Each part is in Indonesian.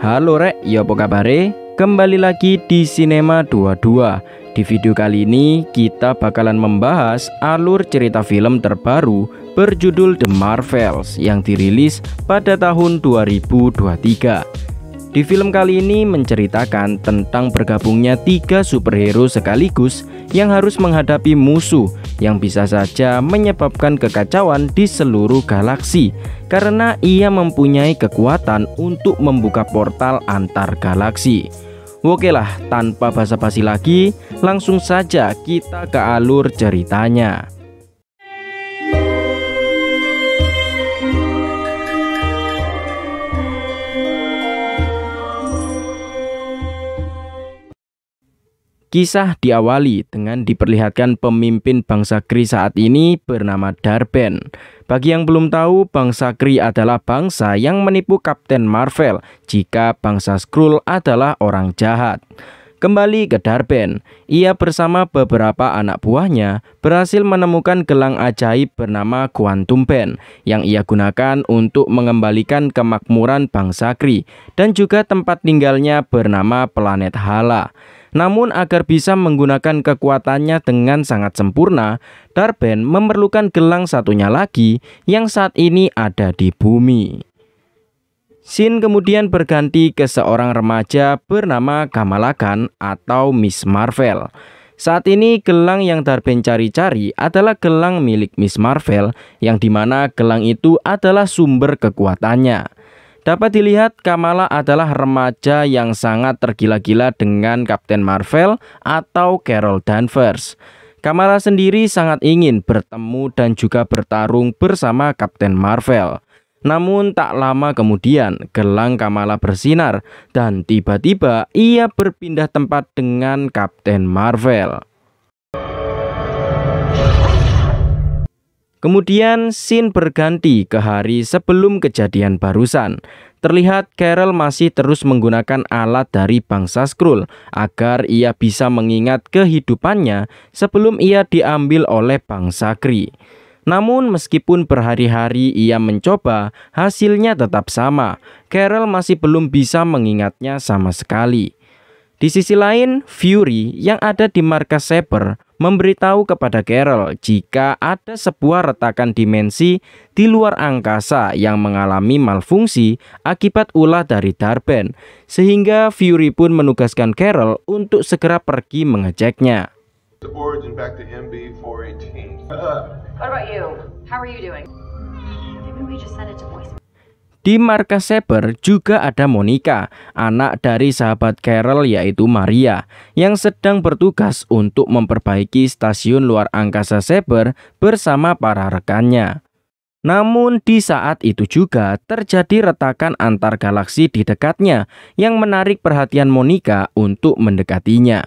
Halo rek, ya apa kabare? Kembali lagi di Cinema 22. Di video kali ini kita bakalan membahas alur cerita film terbaru berjudul The Marvels yang dirilis pada tahun 2023. Di film kali ini menceritakan tentang bergabungnya 3 superhero sekaligus yang harus menghadapi musuh yang bisa saja menyebabkan kekacauan di seluruh galaksi karena ia mempunyai kekuatan untuk membuka portal antar galaksi. Oke lah, tanpa basa-basi lagi, langsung saja kita ke alur ceritanya. Kisah diawali dengan diperlihatkan pemimpin bangsa Kree saat ini bernama Dar-Benn. Bagi yang belum tahu, bangsa Kree adalah bangsa yang menipu Kapten Marvel jika bangsa Skrull adalah orang jahat. Kembali ke Dar-Benn, ia bersama beberapa anak buahnya berhasil menemukan gelang ajaib bernama Quantum Pen yang ia gunakan untuk mengembalikan kemakmuran bangsa Kree dan juga tempat tinggalnya bernama planet Hala. Namun agar bisa menggunakan kekuatannya dengan sangat sempurna, Dar-Benn memerlukan gelang satunya lagi yang saat ini ada di bumi. Scene kemudian berganti ke seorang remaja bernama Kamala Khan atau Miss Marvel. Saat ini gelang yang Dar-Benn cari-cari adalah gelang milik Miss Marvel yang dimana gelang itu adalah sumber kekuatannya. Dapat dilihat Kamala adalah remaja yang sangat tergila-gila dengan Kapten Marvel atau Carol Danvers. Kamala sendiri sangat ingin bertemu dan juga bertarung bersama Kapten Marvel. Namun tak lama kemudian gelang Kamala bersinar dan tiba-tiba ia berpindah tempat dengan Kapten Marvel. Kemudian scene berganti ke hari sebelum kejadian barusan. Terlihat Carol masih terus menggunakan alat dari bangsa Skrull agar ia bisa mengingat kehidupannya sebelum ia diambil oleh bangsa Kree. Namun meskipun berhari-hari ia mencoba, hasilnya tetap sama. Carol masih belum bisa mengingatnya sama sekali. Di sisi lain, Fury yang ada di markas Saber memberitahu kepada Carol jika ada sebuah retakan dimensi di luar angkasa yang mengalami malfungsi akibat ulah dari Dar-Benn, sehingga Fury pun menugaskan Carol untuk segera pergi mengeceknya. Di markas Saber juga ada Monica, anak dari sahabat Carol yaitu Maria, yang sedang bertugas untuk memperbaiki stasiun luar angkasa Saber bersama para rekannya. Namun di saat itu juga terjadi retakan antar galaksi di dekatnya yang menarik perhatian Monica untuk mendekatinya.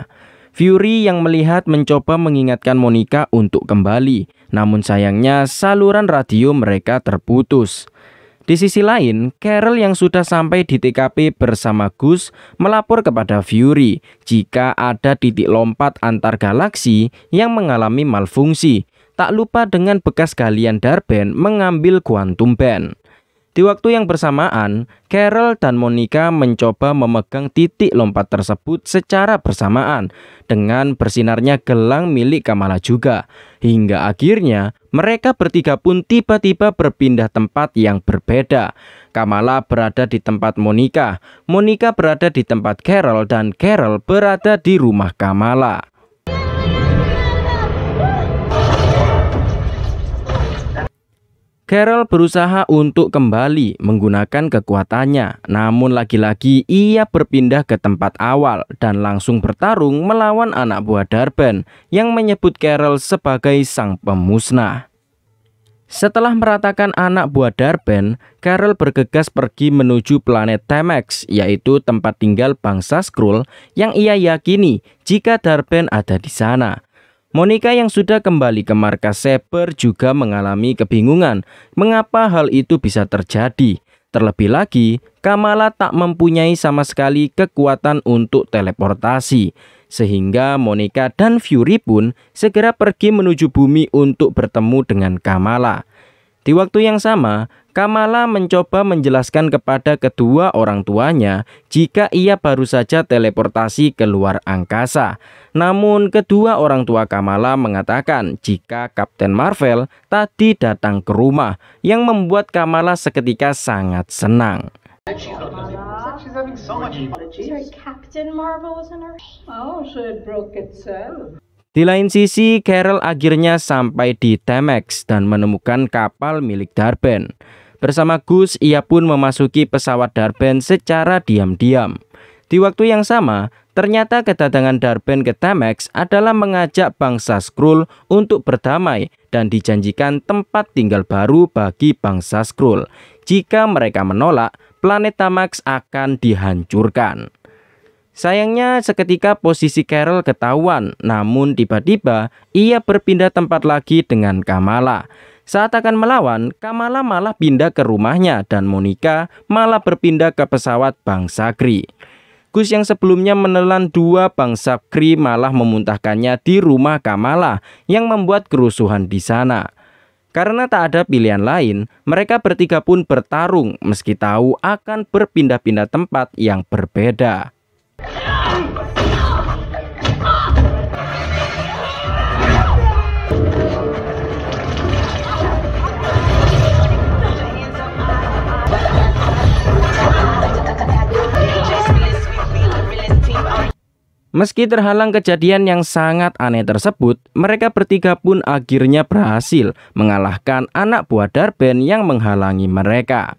Fury yang melihat mencoba mengingatkan Monica untuk kembali, namun sayangnya saluran radio mereka terputus. Di sisi lain, Carol yang sudah sampai di TKP bersama Gus melapor kepada Fury jika ada titik lompat antar galaksi yang mengalami malfungsi. Tak lupa dengan bekas galian Dar-Benn mengambil Quantum Pen. Di waktu yang bersamaan, Carol dan Monica mencoba memegang titik lompat tersebut secara bersamaan dengan bersinarnya gelang milik Kamala juga. Hingga akhirnya mereka bertiga pun tiba-tiba berpindah tempat yang berbeda. Kamala berada di tempat Monica, Monica berada di tempat Carol, dan Carol berada di rumah Kamala. Carol berusaha untuk kembali menggunakan kekuatannya, namun lagi-lagi ia berpindah ke tempat awal dan langsung bertarung melawan anak buah Dar-Benn yang menyebut Carol sebagai sang pemusnah. Setelah meratakan anak buah Dar-Benn, Carol bergegas pergi menuju planet Temax, yaitu tempat tinggal bangsa Skrull yang ia yakini jika Dar-Benn ada di sana. Monica yang sudah kembali ke markas Saber juga mengalami kebingungan mengapa hal itu bisa terjadi. Terlebih lagi, Kamala tak mempunyai sama sekali kekuatan untuk teleportasi, sehingga Monica dan Fury pun segera pergi menuju bumi untuk bertemu dengan Kamala. Di waktu yang sama, Kamala mencoba menjelaskan kepada kedua orang tuanya jika ia baru saja teleportasi ke luar angkasa. Namun kedua orang tua Kamala mengatakan jika Kapten Marvel tadi datang ke rumah, yang membuat Kamala seketika sangat senang. Di lain sisi, Carol akhirnya sampai di Temex dan menemukan kapal milik Dar-Ben. Bersama Gus, ia pun memasuki pesawat Dar-Ben secara diam-diam. Di waktu yang sama, ternyata kedatangan Dar-Ben ke Temex adalah mengajak bangsa Skrull untuk berdamai dan dijanjikan tempat tinggal baru bagi bangsa Skrull. Jika mereka menolak, planet Temex akan dihancurkan. Sayangnya seketika posisi Carol ketahuan, namun tiba-tiba ia berpindah tempat lagi dengan Kamala. Saat akan melawan, Kamala malah pindah ke rumahnya dan Monica malah berpindah ke pesawat bangsa Kree. Gus yang sebelumnya menelan dua bangsa Kree malah memuntahkannya di rumah Kamala yang membuat kerusuhan di sana. Karena tak ada pilihan lain, mereka bertiga pun bertarung meski tahu akan berpindah-pindah tempat yang berbeda. Meski terhalang kejadian yang sangat aneh tersebut, mereka bertiga pun akhirnya berhasil mengalahkan anak buah Dar-Ben yang menghalangi mereka.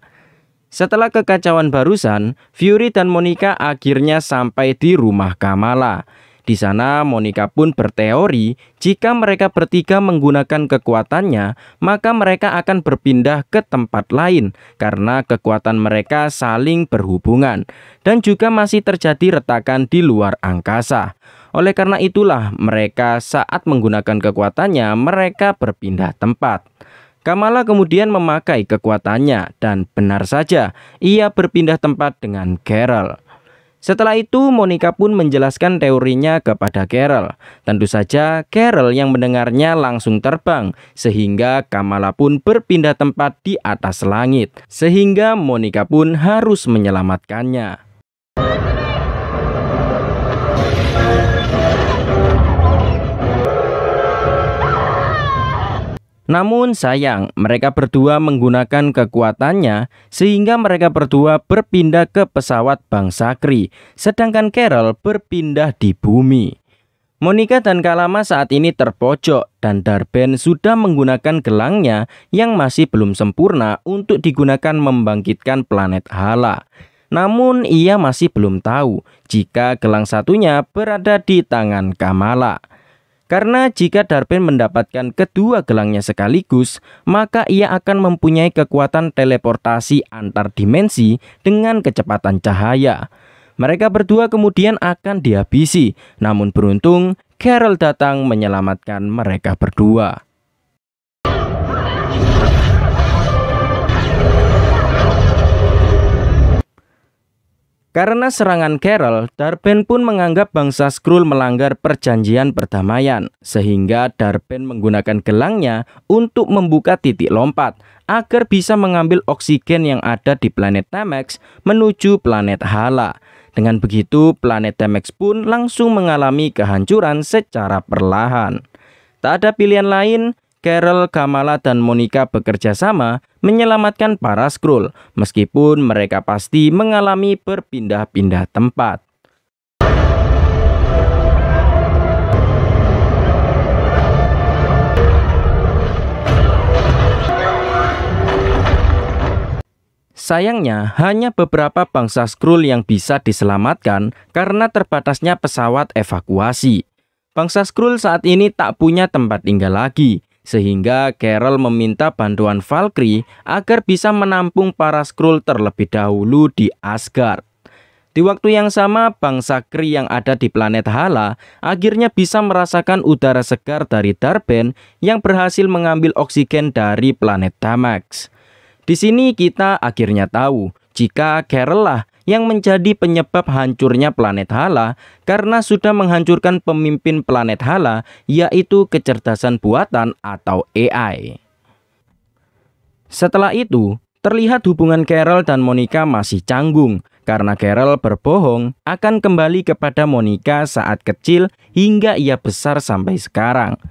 Setelah kekacauan barusan, Fury dan Monica akhirnya sampai di rumah Kamala. Di sana Monica pun berteori jika mereka bertiga menggunakan kekuatannya, maka mereka akan berpindah ke tempat lain karena kekuatan mereka saling berhubungan dan juga masih terjadi retakan di luar angkasa. Oleh karena itulah mereka saat menggunakan kekuatannya mereka berpindah tempat. Kamala kemudian memakai kekuatannya dan benar saja ia berpindah tempat dengan Carol. Setelah itu Monica pun menjelaskan teorinya kepada Carol. Tentu saja Carol yang mendengarnya langsung terbang sehingga Kamala pun berpindah tempat di atas langit. Sehingga Monica pun harus menyelamatkannya. Namun sayang, mereka berdua menggunakan kekuatannya sehingga mereka berdua berpindah ke pesawat bangsa Kree, sedangkan Carol berpindah di bumi. Monica dan Kalama saat ini terpojok dan Dar-Ben sudah menggunakan gelangnya yang masih belum sempurna untuk digunakan membangkitkan planet Hala. Namun ia masih belum tahu jika gelang satunya berada di tangan Kamala. Karena jika Dar-Ben mendapatkan kedua gelangnya sekaligus, maka ia akan mempunyai kekuatan teleportasi antar dimensi dengan kecepatan cahaya. Mereka berdua kemudian akan dihabisi, namun beruntung Carol datang menyelamatkan mereka berdua. Karena serangan Carol, Dar-Ben pun menganggap bangsa Skrull melanggar perjanjian perdamaian, sehingga Dar-Ben menggunakan gelangnya untuk membuka titik lompat agar bisa mengambil oksigen yang ada di planet Temex menuju planet Hala. Dengan begitu, planet Temex pun langsung mengalami kehancuran secara perlahan. Tak ada pilihan lain, Carol, Kamala, dan Monica bekerja sama menyelamatkan para Skrull, meskipun mereka pasti mengalami berpindah-pindah tempat. Sayangnya, hanya beberapa bangsa Skrull yang bisa diselamatkan karena terbatasnya pesawat evakuasi. Bangsa Skrull saat ini tak punya tempat tinggal lagi, sehingga Carol meminta bantuan Valkyrie agar bisa menampung para Skrull terlebih dahulu di Asgard. Di waktu yang sama, bangsa Kree yang ada di planet Hala akhirnya bisa merasakan udara segar dari Dar-Ben yang berhasil mengambil oksigen dari planet Temex. Di sini kita akhirnya tahu jika Carol lah yang menjadi penyebab hancurnya planet Hala karena sudah menghancurkan pemimpin planet Hala, yaitu kecerdasan buatan atau AI. Setelah itu, terlihat hubungan Carol dan Monica masih canggung karena Carol berbohong akan kembali kepada Monica saat kecil hingga ia besar sampai sekarang.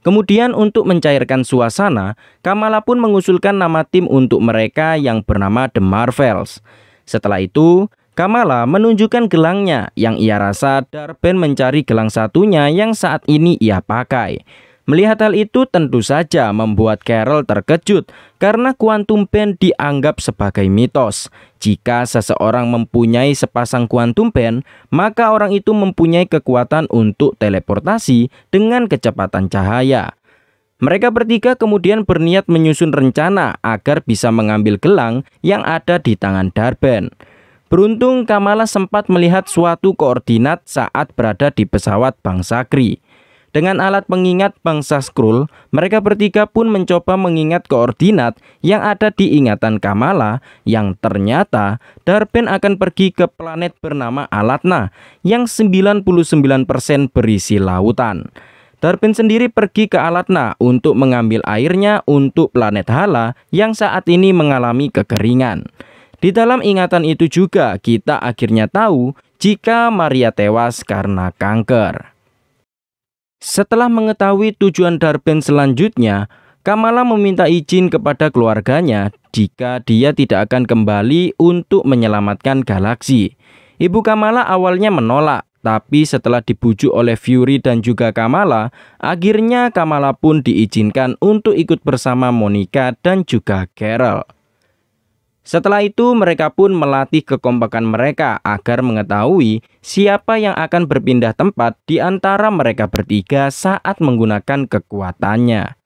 Kemudian untuk mencairkan suasana, Kamala pun mengusulkan nama tim untuk mereka yang bernama The Marvels. Setelah itu, Kamala menunjukkan gelangnya yang ia rasa Dar-Ben mencari gelang satunya yang saat ini ia pakai. Melihat hal itu tentu saja membuat Carol terkejut karena Quantum Band dianggap sebagai mitos. Jika seseorang mempunyai sepasang Quantum Band, maka orang itu mempunyai kekuatan untuk teleportasi dengan kecepatan cahaya. Mereka bertiga kemudian berniat menyusun rencana agar bisa mengambil gelang yang ada di tangan Dar-Ben. Beruntung Kamala sempat melihat suatu koordinat saat berada di pesawat bangsa Kree. Dengan alat pengingat bangsa Skrull, mereka bertiga pun mencoba mengingat koordinat yang ada di ingatan Kamala yang ternyata Dar-Ben akan pergi ke planet bernama Alatna yang 99% berisi lautan. Dar-Ben sendiri pergi ke Alatna untuk mengambil airnya untuk planet Hala yang saat ini mengalami kekeringan. Di dalam ingatan itu juga kita akhirnya tahu jika Maria tewas karena kanker. Setelah mengetahui tujuan Dar-Ben selanjutnya, Kamala meminta izin kepada keluarganya jika dia tidak akan kembali untuk menyelamatkan galaksi. Ibu Kamala awalnya menolak, tapi setelah dibujuk oleh Fury dan juga Kamala, akhirnya Kamala pun diizinkan untuk ikut bersama Monica dan juga Carol. Setelah itu mereka pun melatih kekompakan mereka agar mengetahui siapa yang akan berpindah tempat di antara mereka bertiga saat menggunakan kekuatannya.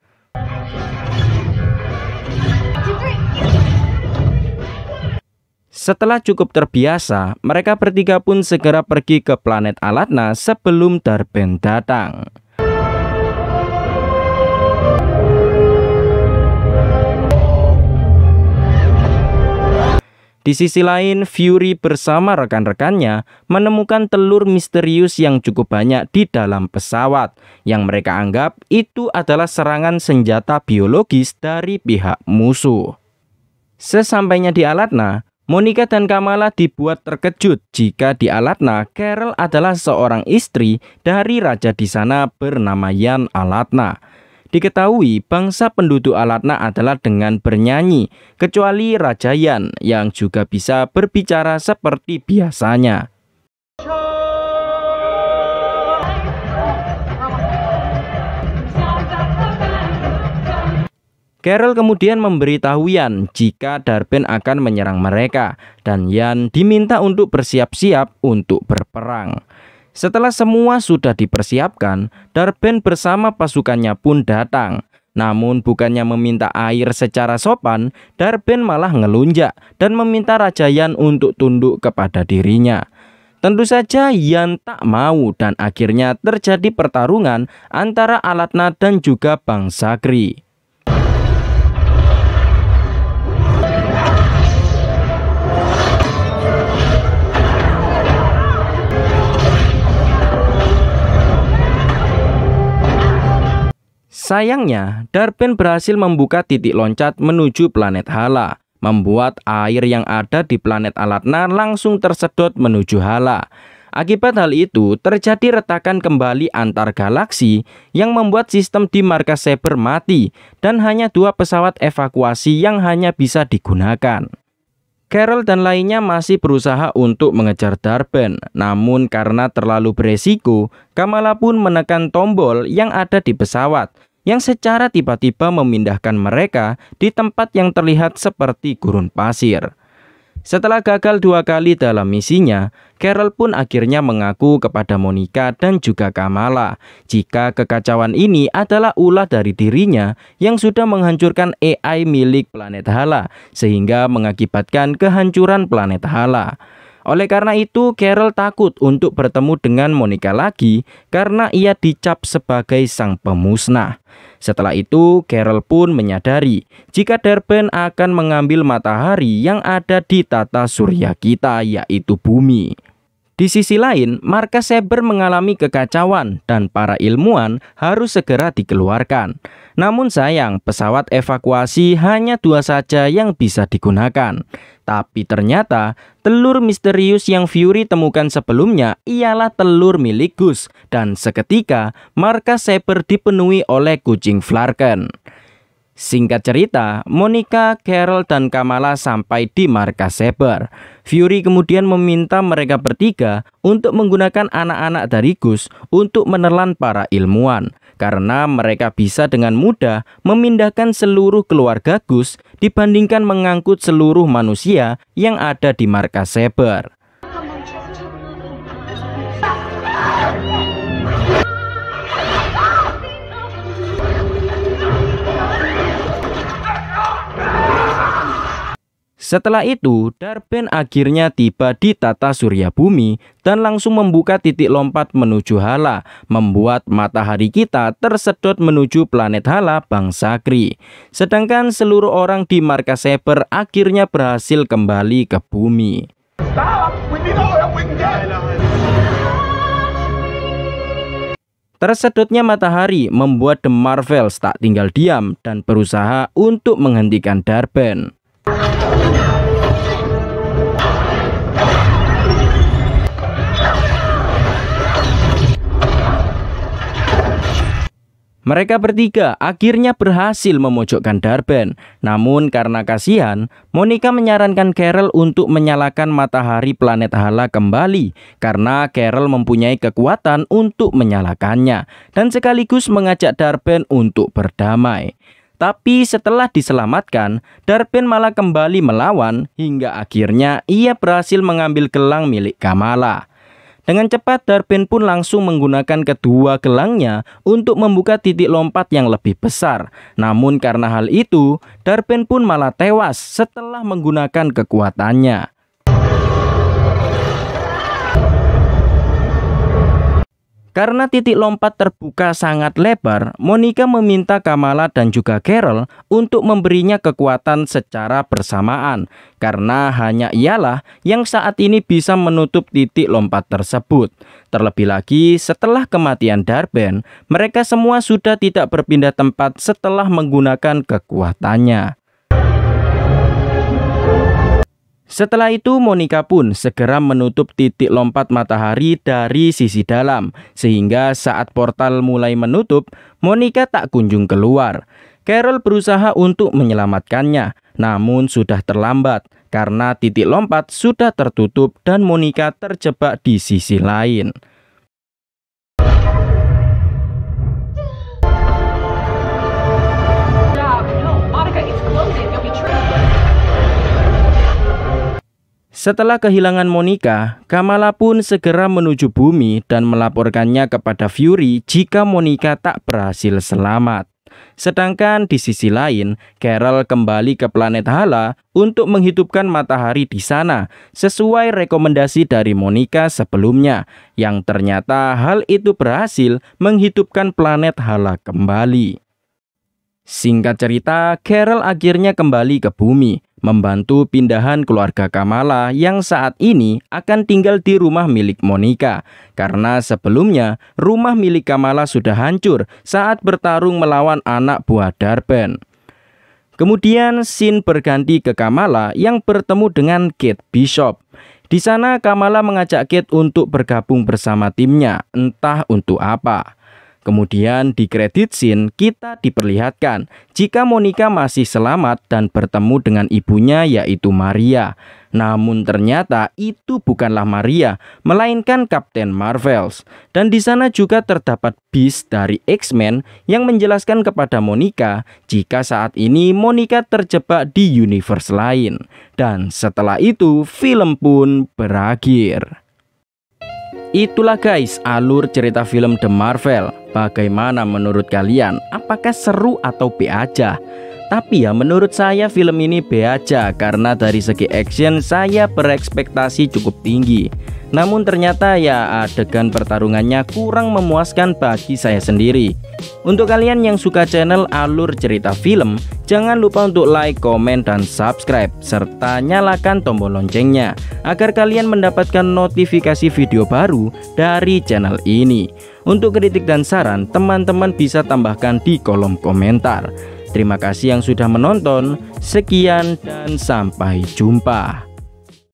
Setelah cukup terbiasa, mereka bertiga pun segera pergi ke planet Alatna sebelum Dar-Ben datang. Di sisi lain, Fury bersama rekan-rekannya menemukan telur misterius yang cukup banyak di dalam pesawat, yang mereka anggap itu adalah serangan senjata biologis dari pihak musuh. Sesampainya di Alatna, Monica dan Kamala dibuat terkejut jika di Alatna, Carol adalah seorang istri dari raja di sana bernama Yan Alatna. Diketahui bangsa penduduk Alatna adalah dengan bernyanyi, kecuali Raja Yan yang juga bisa berbicara seperti biasanya. Carol kemudian memberitahu Yan jika Dar-Ben akan menyerang mereka, dan Yan diminta untuk bersiap-siap untuk berperang. Setelah semua sudah dipersiapkan, Dar-Ben bersama pasukannya pun datang. Namun bukannya meminta air secara sopan, Dar-Ben malah ngelunjak dan meminta Raja Yan untuk tunduk kepada dirinya. Tentu saja Yan tak mau dan akhirnya terjadi pertarungan antara Alatna dan juga bangsa Kree. Sayangnya, Dar-Ben berhasil membuka titik loncat menuju planet Hala, membuat air yang ada di planet Alatna langsung tersedot menuju Hala. Akibat hal itu, terjadi retakan kembali antar galaksi yang membuat sistem di markas Saber mati dan hanya 2 pesawat evakuasi yang hanya bisa digunakan. Carol dan lainnya masih berusaha untuk mengejar Dar-Ben, namun karena terlalu beresiko, Kamala pun menekan tombol yang ada di pesawat, yang secara tiba-tiba memindahkan mereka di tempat yang terlihat seperti gurun pasir. Setelah gagal 2 kali dalam misinya, Carol pun akhirnya mengaku kepada Monica dan juga Kamala jika kekacauan ini adalah ulah dari dirinya yang sudah menghancurkan AI milik planet Hala, sehingga mengakibatkan kehancuran planet Hala. Oleh karena itu, Carol takut untuk bertemu dengan Monica lagi karena ia dicap sebagai sang pemusnah. Setelah itu, Carol pun menyadari jika Dar-Ben akan mengambil matahari yang ada di tata surya kita, yaitu bumi. Di sisi lain, markas Saber mengalami kekacauan dan para ilmuwan harus segera dikeluarkan. Namun sayang, pesawat evakuasi hanya 2 saja yang bisa digunakan. Tapi ternyata telur misterius yang Fury temukan sebelumnya ialah telur milik Gus, dan seketika markas Saber dipenuhi oleh kucing Flarken. Singkat cerita, Monica, Carol, dan Kamala sampai di markas Saber. Fury kemudian meminta mereka bertiga untuk menggunakan anak-anak dari Gus untuk menelan para ilmuwan, karena mereka bisa dengan mudah memindahkan seluruh keluarga Gus dibandingkan mengangkut seluruh manusia yang ada di markas Saber. Setelah itu, Dar-Ben akhirnya tiba di tata surya bumi dan langsung membuka titik lompat menuju Hala, membuat matahari kita tersedot menuju planet Hala bangsa Kree. Sedangkan seluruh orang di markas Saber akhirnya berhasil kembali ke bumi. Tersedotnya matahari membuat The Marvels tak tinggal diam dan berusaha untuk menghentikan Dar-Ben. Mereka bertiga akhirnya berhasil memojokkan Dar-Ben. Namun karena kasihan, Monica menyarankan Carol untuk menyalakan matahari planet Hala kembali, karena Carol mempunyai kekuatan untuk menyalakannya, dan sekaligus mengajak Dar-Ben untuk berdamai. Tapi setelah diselamatkan, Dar-Ben malah kembali melawan hingga akhirnya ia berhasil mengambil gelang milik Kamala. Dengan cepat, Dar-Ben pun langsung menggunakan kedua gelangnya untuk membuka titik lompat yang lebih besar. Namun karena hal itu, Dar-Ben pun malah tewas setelah menggunakan kekuatannya. Karena titik lompat terbuka sangat lebar, Monica meminta Kamala dan juga Carol untuk memberinya kekuatan secara bersamaan, karena hanya ialah yang saat ini bisa menutup titik lompat tersebut. Terlebih lagi, setelah kematian Dar-Ben, mereka semua sudah tidak berpindah tempat setelah menggunakan kekuatannya. Setelah itu, Monica pun segera menutup titik lompat matahari dari sisi dalam, sehingga saat portal mulai menutup, Monica tak kunjung keluar. Carol berusaha untuk menyelamatkannya, namun sudah terlambat karena titik lompat sudah tertutup dan Monica terjebak di sisi lain. Setelah kehilangan Monica, Kamala pun segera menuju bumi dan melaporkannya kepada Fury jika Monica tak berhasil selamat. Sedangkan di sisi lain, Carol kembali ke planet Hala untuk menghidupkan matahari di sana sesuai rekomendasi dari Monica sebelumnya, yang ternyata hal itu berhasil menghidupkan planet Hala kembali. Singkat cerita, Carol akhirnya kembali ke bumi, membantu pindahan keluarga Kamala yang saat ini akan tinggal di rumah milik Monica, karena sebelumnya rumah milik Kamala sudah hancur saat bertarung melawan anak buah Dar-Ben. Kemudian scene berganti ke Kamala yang bertemu dengan Kate Bishop. Di sana Kamala mengajak Kate untuk bergabung bersama timnya, entah untuk apa. Kemudian di credit scene kita diperlihatkan jika Monica masih selamat dan bertemu dengan ibunya yaitu Maria. Namun ternyata itu bukanlah Maria, melainkan Captain Marvels. Dan di sana juga terdapat Beast dari X-Men yang menjelaskan kepada Monica jika saat ini Monica terjebak di universe lain. Dan setelah itu film pun berakhir. Itulah guys alur cerita film The Marvel. Bagaimana menurut kalian? Apakah seru atau B aja? Tapi ya menurut saya film ini B aja, karena dari segi action saya berekspektasi cukup tinggi. Namun ternyata ya adegan pertarungannya kurang memuaskan bagi saya sendiri. Untuk kalian yang suka channel Alur Cerita Film, jangan lupa untuk like, komen, dan subscribe, serta nyalakan tombol loncengnya agar kalian mendapatkan notifikasi video baru dari channel ini. Untuk kritik dan saran, teman-teman bisa tambahkan di kolom komentar. Terima kasih yang sudah menonton, sekian dan sampai jumpa.